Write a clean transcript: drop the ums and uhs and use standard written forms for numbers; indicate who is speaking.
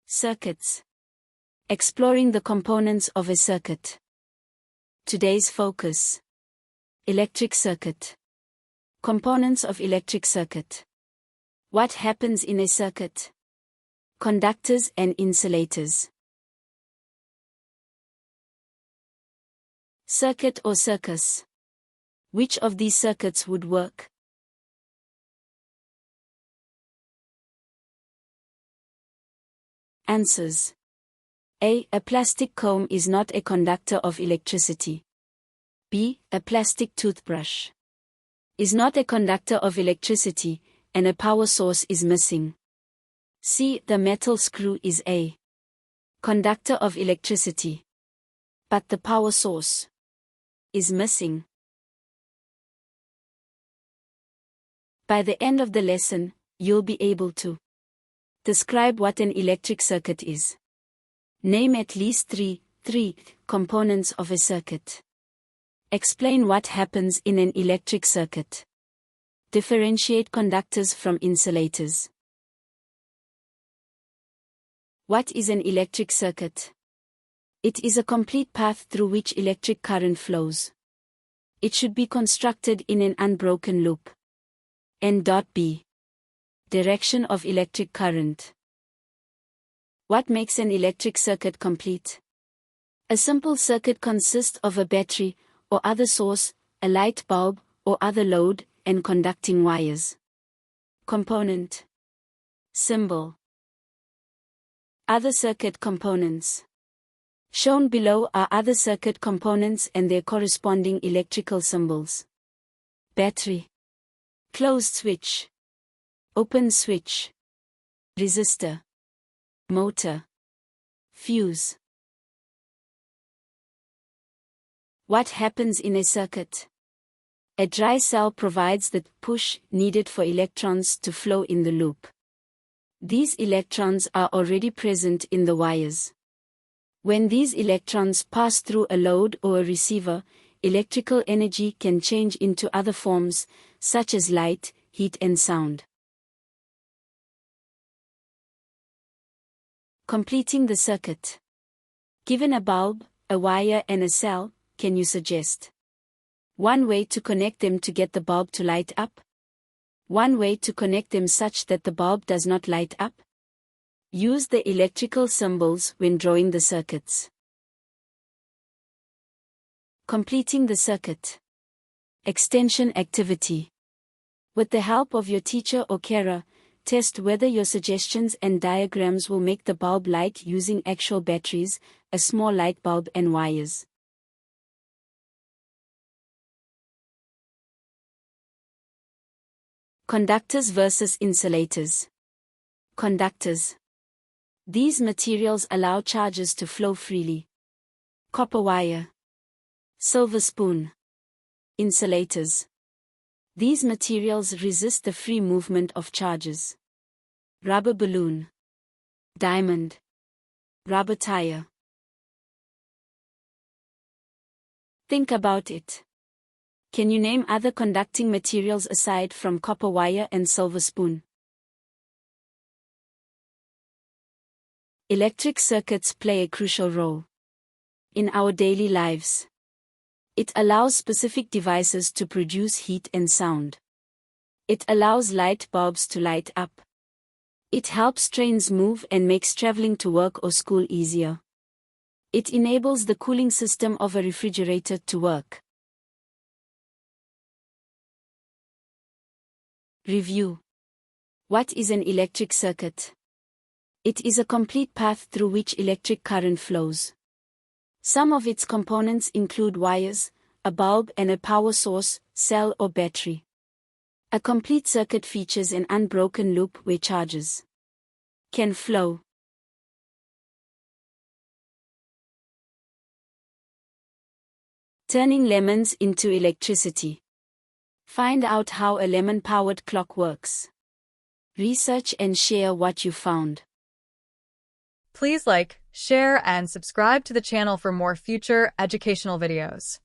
Speaker 1: Circuits. Exploring the components of a circuit. Today's focus. Electric circuit. Components of electric circuit. What happens in a circuit? Conductors and insulators. Circuit or circus. Which of these circuits would work? Answers. A. A plastic comb is not a conductor of electricity. B. A plastic toothbrush is not a conductor of electricity, and a power source is missing. C. The metal screw is a conductor of electricity, but the power source is missing. By the end of the lesson, you'll be able to describe what an electric circuit is. Name at least three components of a circuit. Explain what happens in an electric circuit. Differentiate conductors from insulators. What is an electric circuit? It is a complete path through which electric current flows. It should be constructed in an unbroken loop. N.B. Direction of electric current. What makes an electric circuit complete? A simple circuit consists of a battery, or other source, a light bulb, or other load, and conducting wires. Component. Symbol. Other circuit components. Shown below are other circuit components and their corresponding electrical symbols. Battery. Closed switch. Open switch. Resistor. Motor. Fuse. What happens in a circuit? A dry cell provides the push needed for electrons to flow in the loop. These electrons are already present in the wires. When these electrons pass through a load or a receiver, electrical energy can change into other forms, such as light, heat and sound. Completing the circuit. Given a bulb, a wire and a cell, can you suggest one way to connect them to get the bulb to light up? One way to connect them such that the bulb does not light up? Use the electrical symbols when drawing the circuits. Completing the circuit. Extension activity. With the help of your teacher or carer, test whether your suggestions and diagrams will make the bulb light using actual batteries, a small light bulb and wires. Conductors versus insulators. Conductors. These materials allow charges to flow freely. Copper wire. Silver spoon. Insulators. These materials resist the free movement of charges. Rubber balloon. Diamond. Rubber tire. Think about it. Can you name other conducting materials aside from copper wire and silver spoon? Electric circuits play a crucial role in our daily lives. It allows specific devices to produce heat and sound. It allows light bulbs to light up. It helps trains move and makes traveling to work or school easier. It enables the cooling system of a refrigerator to work. Review. What is an electric circuit? It is a complete path through which electric current flows. Some of its components include wires, a bulb and a power source, cell or battery. A complete circuit features an unbroken loop where charges can flow. Turning lemons into electricity. Find out how a lemon-powered clock works. Research and share what you found.
Speaker 2: Please like, share, and subscribe to the channel for more future educational videos.